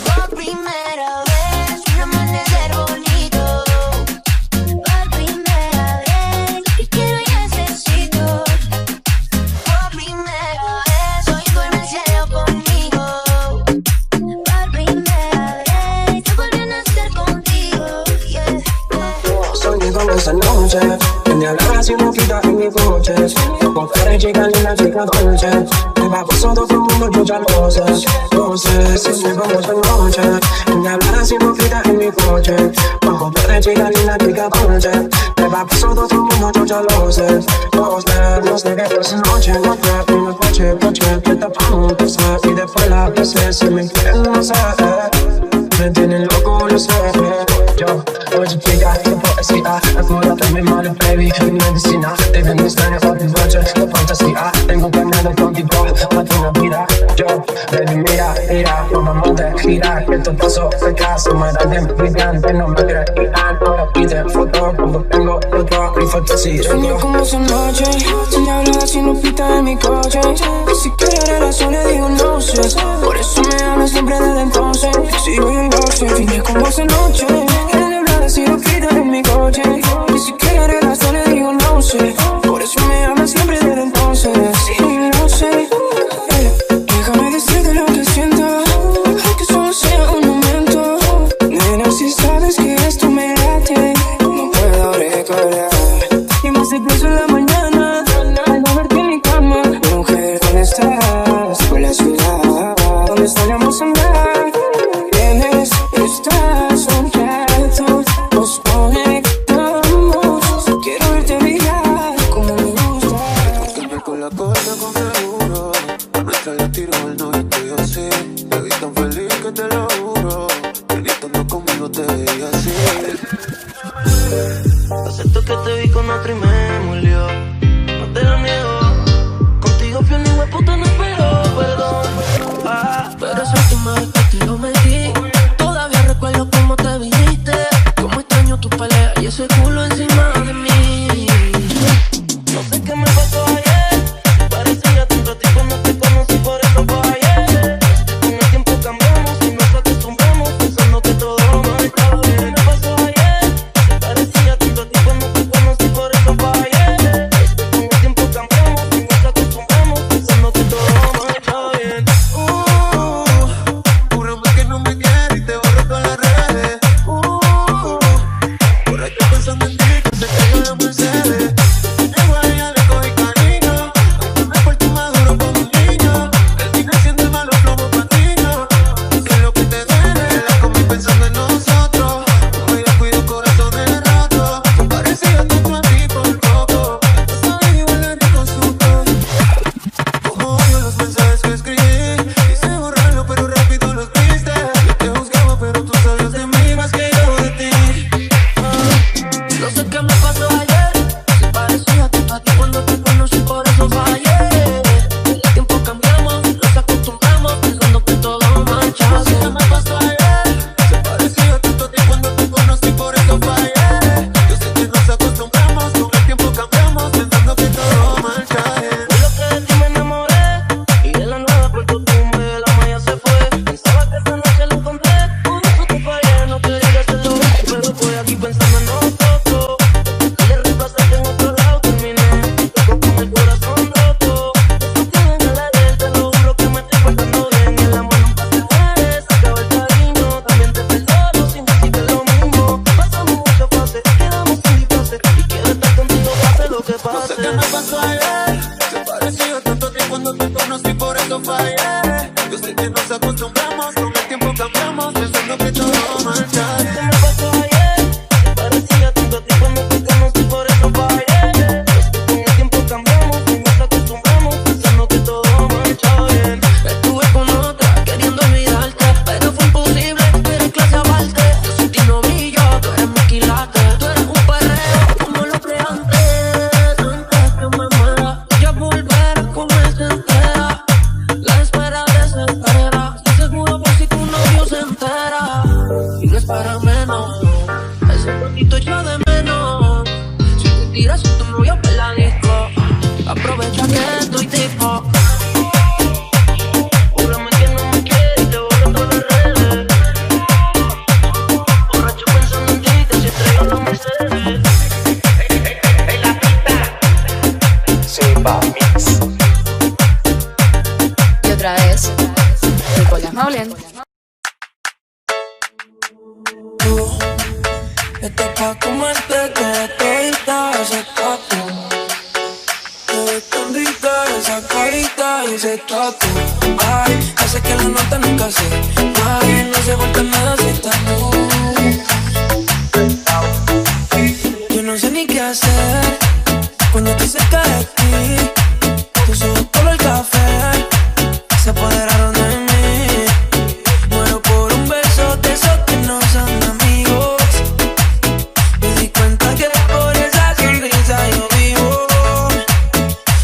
Por primera vez, un amanecer bonito. Por primera vez, y quiero y necesito. Por primera vez, hoy duerme el cielo conmigo. Por primera vez, yo volví a nacer contigo. Soñé con esa noche, de hablar así boquita en mi coche. Mujer chica linda, chica dulce. Me va pasando todo el mundo, yo ya lo sé. No sé, soñé con esa noche, de hablar así boquita en mi coche. Mujer chica linda, chica dulce. Me va pasando todo el mundo, yo ya lo sé. No sé qué fue esa noche, no fue una noche, que tapamos, y después la besé. Si me quieren, no sé. Me tienen loco, lo sé. Yo, hoje chica, que poesía. Acuérdate mi madre, baby, mi medicina. Deben mis ganas a ti noche, la fantasía. Tengo ganas contigo, mate una vida. Yo, baby, mira, no me mandes gira. Que todo paso de casa, me da de brillante. No me creían, ahora piden foto. Cuando tengo otro, mi fantasía. Soñé como esa noche, sin hablar, sin pita en mi coche. Ni siquiera relación le digo no sé. Por eso me amas siempre desde entonces. Sigo en noche, soñé como esa noche. Quiero hablar, sin pita en mi coche. Ni siquiera relación le digo no sé. Por eso me amas siempre desde entonces. Sigo en noche. Déjame decirte lo que siento, aunque solo sea un momento. Nena, si sabes que esto me late, no puedo recordar. Y me hace pienso en la mañana, al no verte en mi cama. Mujer, ¿dónde estás? Por la ciudad, ¿dónde solíamos andar? Vienes, estás un rato, nos conectamos. Quiero verte brillar como me gusta. Siempre con la cosa con seguro. Nuestra le tiró el no y estoy así. Te vi tan feliz que te lo juro. Gritando conmigo te veía así. Acepto que te vi con otro y me molió. No te lo niego. Contigo fui un hijueputa, no espero perdón. Pero esa última vez que te lo metí. Todavía recuerdo cómo te viniste. Cómo extraño tu pelea y ese culo encima de mí. No sé qué me pasó ayer. Parecía tanto a ti cuando te conocí, por eso fallé. Con el tiempo cambiamos y nos acostumbramos pensando que todo marchaba bien. Me pasó ayer. Parecía tanto a ti cuando te conocí, por eso fallé. Con el tiempo cambiamos y nos acostumbramos pensando que todo marchaba bien. Júrame que no me quieres y te borro todas las redes. Por ahí estoy pensando en ti, que se cayó la Mercedes. Llego a ella, le cogí cariño. Aunque me porto maduro como un niño. El vino siendo el malo plomo patiño. Sé lo que te duele, la comí pensando en nosotros. Hoy la cuido corazones rotos. Tú parecías tanto a mí por poco. No sabes igual de rico supo. Como odio los mensajes que escribí. Quise borrarlo pero rápido los viste. Yo te juzgaba pero tú sabías de mí más que yo de ti. No sé qué me pasó ayer. Se parecía tanto a ti cuando te conocí, por eso fallé. Con el tiempo cambiamos, nos acostumbramos pensando que todo marcha bien. ¿Qué me pasó ayer? Se parecía tanto a ti cuando te conocí, por eso fallé. Yo sé que nos acostumbramos, con el tiempo cambiamos, pensando que todo marcha bien. Por lo que de ti me enamoré y de la nada por tu tumbe la malla se fue. Pensaba que esa noche la encontré, por eso te fallé. No quería hacerlo, pero estoy aquí pensando en nosotros. Le repasaste en otro lado, terminé loco con el corazón roto. Eso tiene en la ley, te lo juro que me estoy portando bien. Y el amor nunca se muere, se acaba el cariño. También te perdono sin decirte lo mismo. Pasamos muchas fases, quedamos sin disfraces. Y quiero estar contigo, pase lo que No sé pase. qué me pasó ayer. Se parecía tanto a ti cuando te conocí, por eso fallé. Yo sé que nos acostumbramos, con el tiempo cambiamos, pensando que todo marcha ¿Qué bien. me pasó ayer? Se parecía tanto a ti cuando te conocí, por eso fallé. Con el tiempo cambiamos y nos acostumbramos pensando que todo marcha bien. Estuve con otra queriendo olvidarte, pero fue imposible, tú eres clase aparte. Yo sin ti no brillo, tú eres mi quilate. Tú eres un perreo como lo que antes. Antes que me muera, ya volver con esa entera. La espera desespera, estoy seguro por si tu novio se entera. Y no es para menos. otra vez. Nicolás Maulén. Estás pa' comerte, quédate ese tatu. Te ves tan rica esa carita y ese tatu. Ay, hace que la nota nunca se baje, no se vuelta nada si estás tú. Yo no sé ni qué hacer cuando estoy cerca de ti. Tus ojos color café se apoderaron de mí. Muero por un beso de esos que no son amigos. Me di cuenta que por esa sonrisa yo vivo.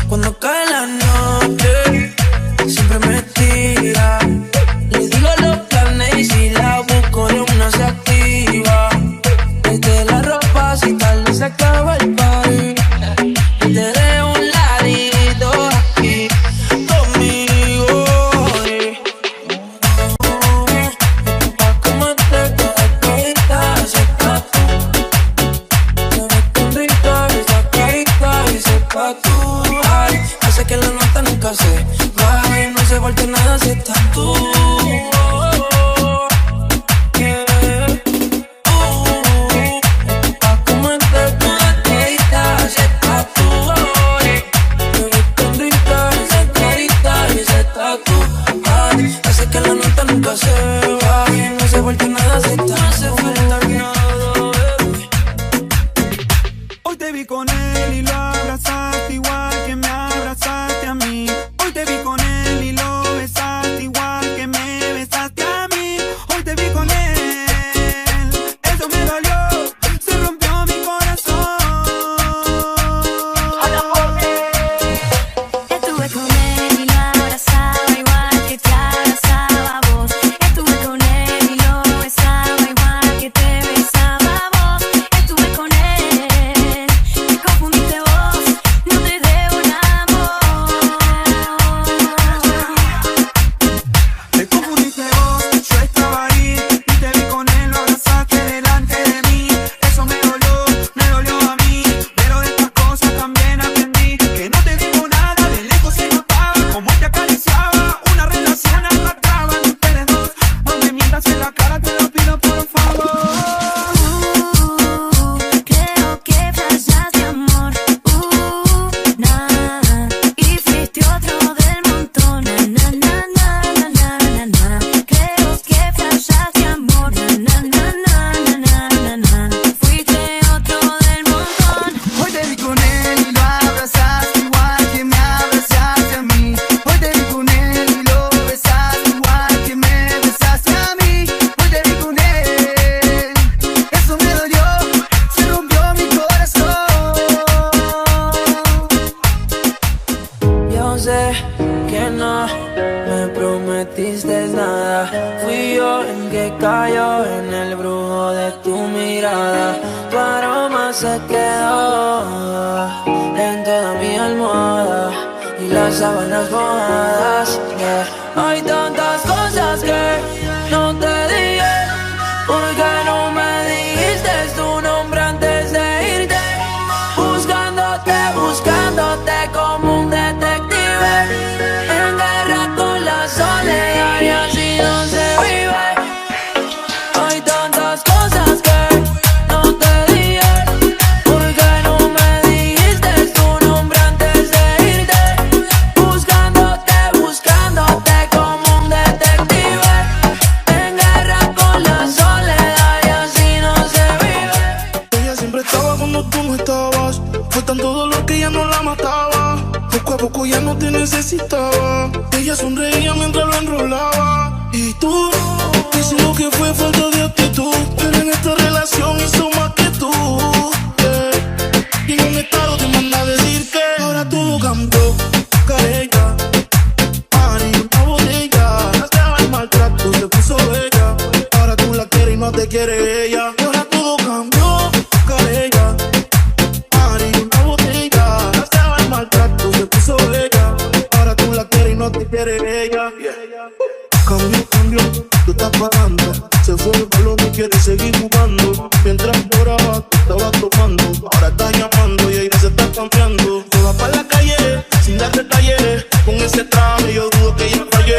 Cuando cae la noche siempre me tira. Le digo los planes y si la busco de una se activa. Desde la ropa si tal vez se acaba el party. Te dejo un ladito aquí conmigo. Pa' comerte toda carita ese tatu. Te ves tan rica esa carita y ese tatu. Ay, hace que la nota nunca se baje, no se vuelve nada si estás tú. Nunca se va, no se vuelve nada si está, no se vuelve nada, baby. Hoy te vi con él y lo abrazaste igual que me abrazaste a mí. Hoy te vi con él y lo besaste igual que me besaste a mí. Hoy te vi con él, eso me dolió, se rompió mi corazón. Estuve con él y lo abrazaba igual que te abrazaba a vos. Estuve con él y lo besaba igual que te besaba a vos. Estuve con él, te confundiste vos, no te debo un amor. Te confundiste vos, yo estaba ahí y te vi con él, lo abrazaste delante de mí. Eso me dolió a mí, pero de estas cosas también aprendí que no te digo nada, de lejos se notaba como te acariciaba. Una relación arrastraban ustedes dos, no me mientas en la cara, te lo pido por favor. Creo que fallaste amor, nah, y fuiste otro del montón, na, na, na, na, na, na, na. Creo que fallaste amor, na, na, na, na, na, na, na. Fuiste otro del montón. Hoy te vi con él y lo abrazaste igual que me abrazaste a mí. Hoy te vi con él y lo besaste igual que me besaste a mí. Hoy te vi con él, eso me dolió, se rompió mi corazón. Yo sé que no me prometiste nada. Fui yo el que cayó en el brujo de tu mirada. Tu aroma se quedó en toda mi almohada y las sábanas mojadas, yeah. Hay tantas cosas que no te dije. ¿Por qué no me dijiste tu nombre antes de irte? Buscándote como un detective, en guerra con la soledad y así no se vive. Hay tantas cosas que no te dije. ¿Por qué no me dijiste tu nombre antes de irte? Buscándote como un detective, en guerra con la soledad y así no se vive. Ella siempre estaba cuando tú no estabas. Fue tanto dolor que ya no la mataba. Poco a poco ya no te necesitaba. Ella sonreía mientras lo enrolaba. Y tú, eso lo que fue falta de actitud. Pero en esta relación hizo más que tú, yeah. Y en un estado te manda a decir que ahora todo cambió, carella. Ani, una botella. Ya estaba el maltrato, se puso bella. Ahora tú la quieres y no te quiere ella. Y ahora todo cambió, carella. Una botella, ya estaba el maltrato, se puso bella. Ahora tú la quieres y no te quiere ella, yeah. Cambio, tú estás pagando. Se fue el balón y quiere seguir jugando. Mientras lloraba, tú estabas tomando. Ahora estás llamando y ella se está cambiando. Te vas para la calle, sin dar detalles. Con ese traje yo dudo que ella falle.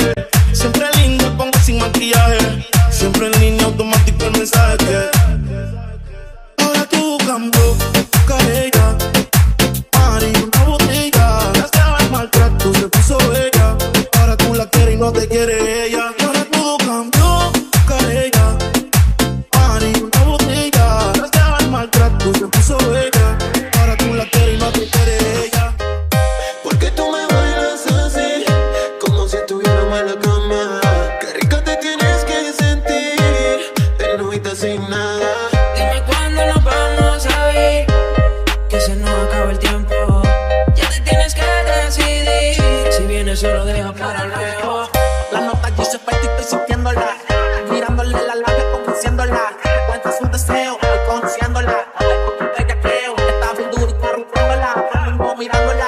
me veo. La nota dice Petit, estoy sintiéndola. Mirándole la labia, convenciéndola. Cuenta su deseo, estoy conociéndola. Ella creo, está bien dura y corriéndola. Todo el mundo mirándola.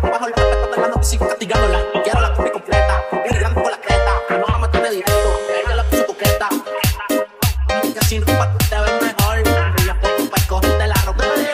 Bajo la carpeta de la noche sigo castigándola. Quiero la copia completa, bien grande con la creta. No la meto de directo, ella la puso coqueta. Y así no pa' que te ves mejor. Brilla por tu pez, cogiste la ropa de Dios.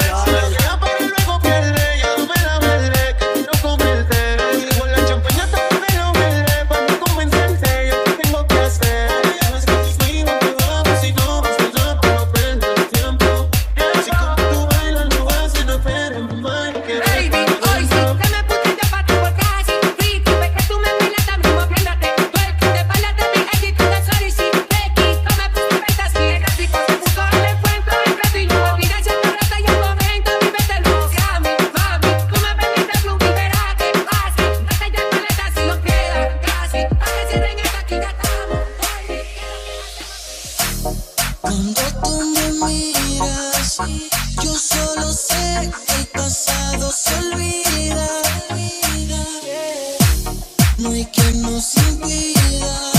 Ya para luego pierde, ya me la madre que quiero comerte. Y con la champañata me lo veré. Para no convencerte, yo qué tengo que hacer. Ya no es que te sigo, te vamos si no vas a ya para no perder el tiempo. Así como tú bailas, no vas a no esperar más que Baby, hoy sí que me pusiste pa' tu boca así. Rico, ve que tú me bailas también moviéndote. Tú el que te baila de mi actitud de sorry, sí. Becky, come pusiste así. Rico, se puso el encuentro entre tú y yo. Mira ese rata y el momento, vívete el mami, mami, tú me permites fluir, verás que fácil. Hasta ya paleta si lo queda casi. A que cierren esta aquí ya estamos. Cuando tú me miras, yo solo sé que el pasado se olvida. No hay quien nos impida.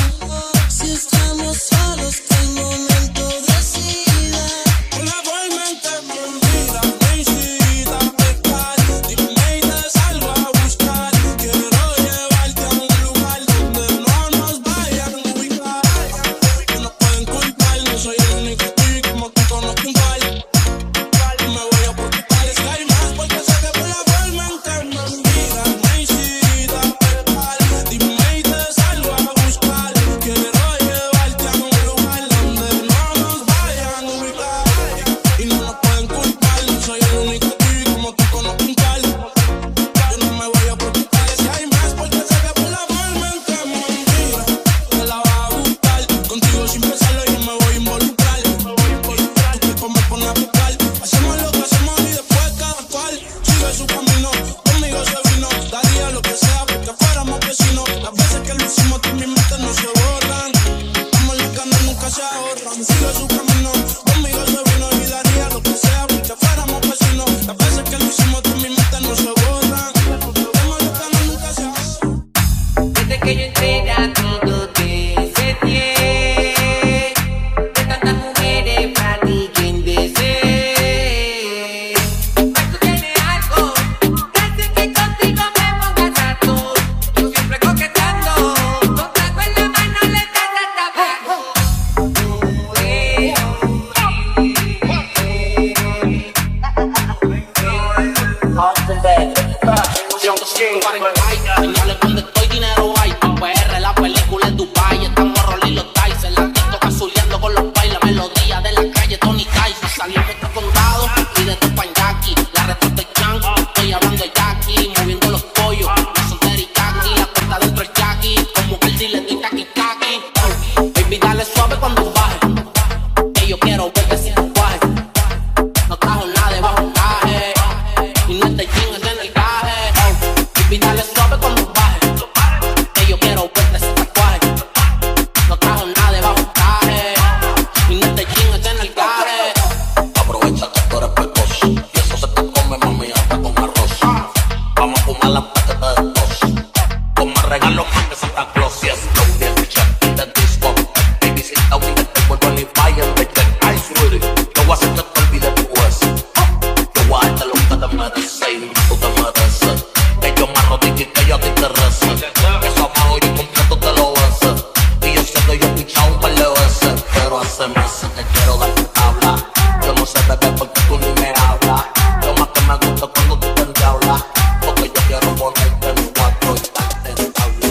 Si estamos solos, que el momento decida. Por la forma en que me mira, me incita a pecar. Dime y te salgo a buscar. Quiero llevarte a un lugar donde no nos vayan a ubicar. Que no pueden culpar, no soy el único y como tú conozco un par. Me voy a preocupar, es que hay más porque sé que por la forma en que me mira, me incita a pecar. Dime y te salgo a buscar. Quiero llevarte a un lugar donde no nos vayan a ubicar. Y no nos pueden culpar, no soy el único y como tú conozco un par. Yo no me voy a preocupar, si hay más porque sé que por la forma en que me mira, te la vas a buscar. Contigo sin pensarlo yo me voy a involucrar. Tu cuerpo me pone a buscar. Hacemos lo que hacemos y después cada cual sigue su camino. Conmigo se vino, daría lo que sea porque fuéramos vecinos. Las veces que lo hicimos tú mi mente no se borran. Vamos las ganas nunca se ahorran. Sigue su camino, conmigo se vino y daría lo que sea porque fuéramos vecinos. Las veces que lo hicimos tú mi mente no se borran. Vamos las ganas nunca se ahorran. Desde que yo entré a todo te setié. De tantas mujeres para ti quien desee. Pues tú tienes algo que hace que contigo me pongas a tú. Tú siempre coquetando, con trago en la mano le das hasta abajo. Señales donde estoy, dinero hay. PR, la película es Dubai. Estamos Rolly los Dice. La TikTok azuleando con los bailes. Melodía de la calle, Tony Tyson. Salimos de condado y de Topanyaki. La respuesta es Chan. Estoy hablando de Jackie. Moviendo los pollos. No son teriyaki. La puerta dentro el Jackie. Como que el dile estoy taqui-taqui. Baby, dale suave cuando baje. Que yo quiero verte sin tatuaje. No trajo nada de bajo traje. Y no es de jean, es en el traje. Baby, dale suave cuando baje. Que yo quiero verte sin tatuaje. No trajo nada de bajo traje. Y no es de jean, es en el traje. Aprovecha que tú eres precoz y eso se te come, mami, hasta con arroz. Vamos a fumar la hasta que te destroz. Con más regalos más que Santa Claus. Y es lo que escucha en el disco. Baby, si está bien, te vuelvo a limpar y en vez de ice ready. Yo voy a hacer que te olvides tu juez. Yo voy a darte lo que te mereces y tú te mereces. Que yo me arrodille y que yo a ti te rece. Eso abajo yo completo te lo bese. Y yo sé que yo he pichado un par de veces, pero hace meses que quiero darte tabla. Yo no sé bebé porque tú ni me hablas. Lo más que me gusta cuando tú te endiablas. Porque yo quiero ponerte en cuatro y darte en tabla.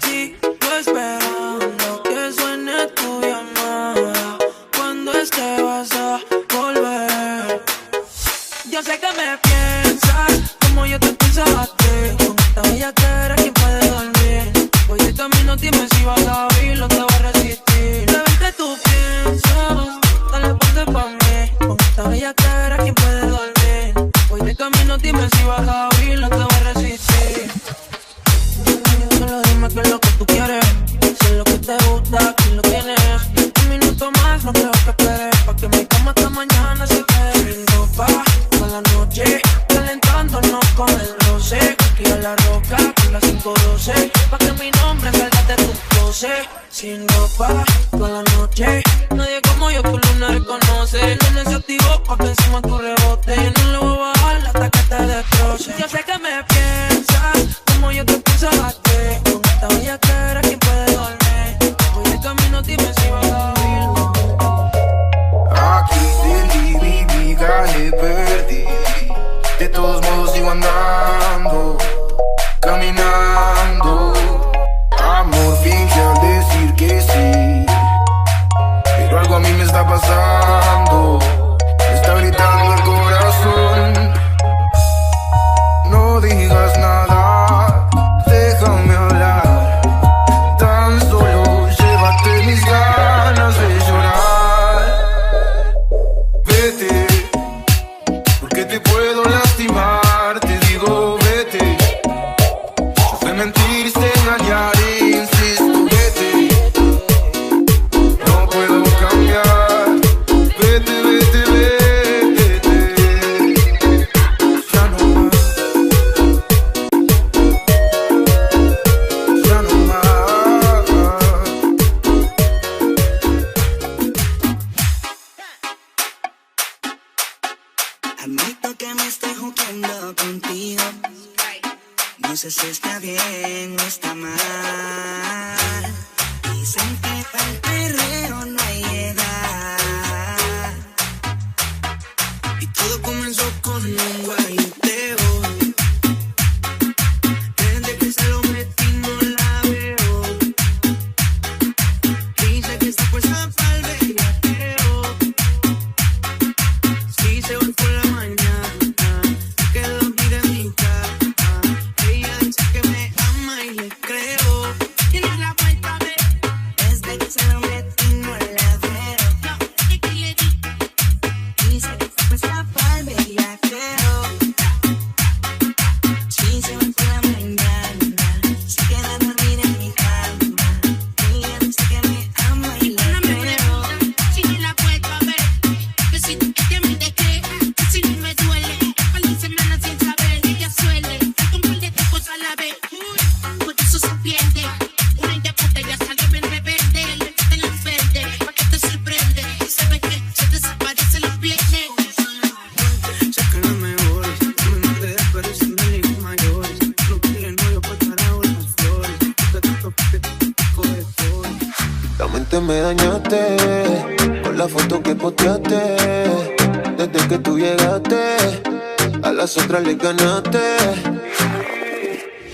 Sigo esperando que suene tu llamada. ¿Cuándo es que vas a volver? Yo sé que me piensas como yo te pensaba a ti. Con esta bella que eres, ¿quién puede dormir? Voy de camino, dime si vas a oír, no te voy a resistir. Sabes que tú piensas, dale ponte pa' mí. Con esta bella que eres, ¿quién puede dormir? Voy de camino, dime si vas a oír, no te voy a resistir. Solo dime qué es lo que tú quieres. Si es lo que te gusta, aquí lo tienes. Un minuto más, no creo que esperes. Pa' que mi cama hasta mañana se quede sin ropa. Toda la noche, calentándonos con el roce. Aquí a la roca, las 5:12, pa' que mi nombre salga de tu closet. Sin ropa, toda la noche, nadie como yo tu luna reconoce. El lunes se activó pa' que encima tu rebote. Yo no le voy a bajar hasta que te destroce. Yo sé que me piensas como yo te pienso a ti. Con esta bella cara, ¿quién puede dormir? Voy de camino, dime si vas a oír. Aquí perdí, mi calle perdí. De todos modos sigo andando, caminando. Amor finge al decir que sí, pero algo a mí me está pasando. Me está gritando el corazón. No digas nada, déjame hablar. Tan solo llévate mis ganas de llorar. Vete, porque te puedo lastimar. Te digo vete. Yo sé mentir, sé engañar, insisto, vete. No puedo cambiar. Vete, vete, vete. Ya no más. Ya no más. Admito que me estoy jugando contigo. No sé si está bien o está mal. Dicen que para el perreo no hay edad. Y todo comenzó con un guayuteo. Desde que se lo metí no la veo. Dice que está puesta para el bellaqueo. Si se va por la mañana, que dormir en mi cama. Ella dice que me ama y le creo. Tiene la vuelta a ver. Desde que se lo metí no la veo. No, es que le di. Dice que está puesta para el bellaqueo. Si se va por la mañana, se queda a dormir en mi cama. Ella dice que me ama y le creo. Si no la vuelvo a ver, que si tú te me descreas, que si no me duele, par de semanas sin saber, ella suele, con par de tipos a la vez, por eso se pierde, una de puta ya salió bien rebelde, le meten los verdes, pa' que te sorprende, y sabes que se desaparecen los viernes. Saca los mejores, no me mates, pero si no le digo mayores. No quiere novio pa' carajo las flores. Te toco que te coge todo. La mente me dañaste con la foto que posteaste. Desde que tú llegaste, a las otras le ganaste.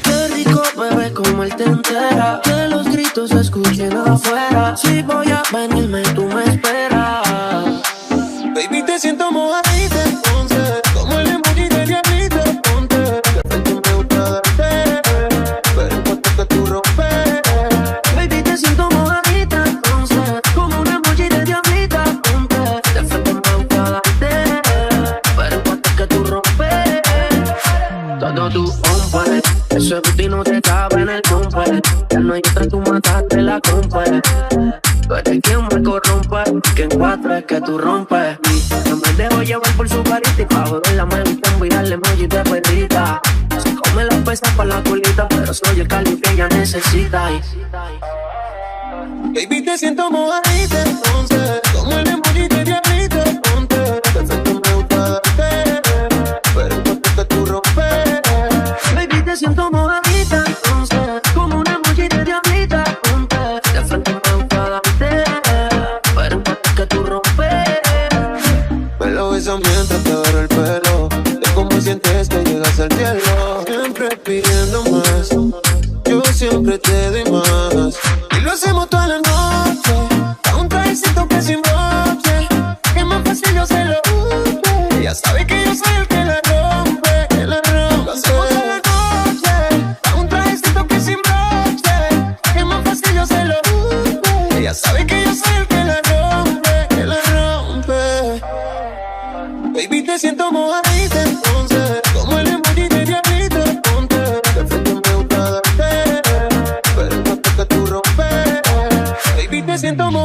Qué rico, bebé, como él te entera. Que los gritos se escuchen afuera. Si voy a venirme, tú me esperas. Baby, te siento mojadita, entonces como el emoji de diablito, ponte. De frente me gusta darte, pero en cuanto que tú rompes. Baby, te siento mojadita, entonces como un emoji de diablita, ponte. De frente me gusta darte, pero en cuanto que tú rompes. Todo tú rompes, ese booty no te cabe en el compa. Ya no hay otra, tú mataste la compa. Tú eres quien me corrompe, que en cuatro es que tú rompes. Yo me dejo llevar por su carita y pa' joderla me gusta enviarle emoji de perrita. Se come las pesas pa' la colita, pero soy el cali que ella necesita. Baby, te siento mojadita, entonces como el emoji de diablito, ponte. De frente me gusta darte, pero en cuanto que tú rompes. Baby, te siento mojadita, entonces como un emoji de diablita, ponte. De frente me gusta darte, pero en cuanto que tú rompes. Me lo besas mientras te agarro el pelo. De cómo sientes que llegas al cielo. Siempre pidiendo más, yo siempre te doy más. Y lo hacemos toda la noche, a un trajecito que sin broche. Que más fácil yo se lo rompe. Ella sabe que yo soy el que la rompe, que la rompe. Lo hacemos toda la noche, a un trajecito que sin broche. Que más fácil yo se lo rompe. Ella sabe que yo soy el que la rompe, que la rompe. Baby, te siento mojadita, entonces como el emoji de diablito, ponte. De frente me gusta darte, pero en cuanto que tú rompes. Baby, te siento mojadita.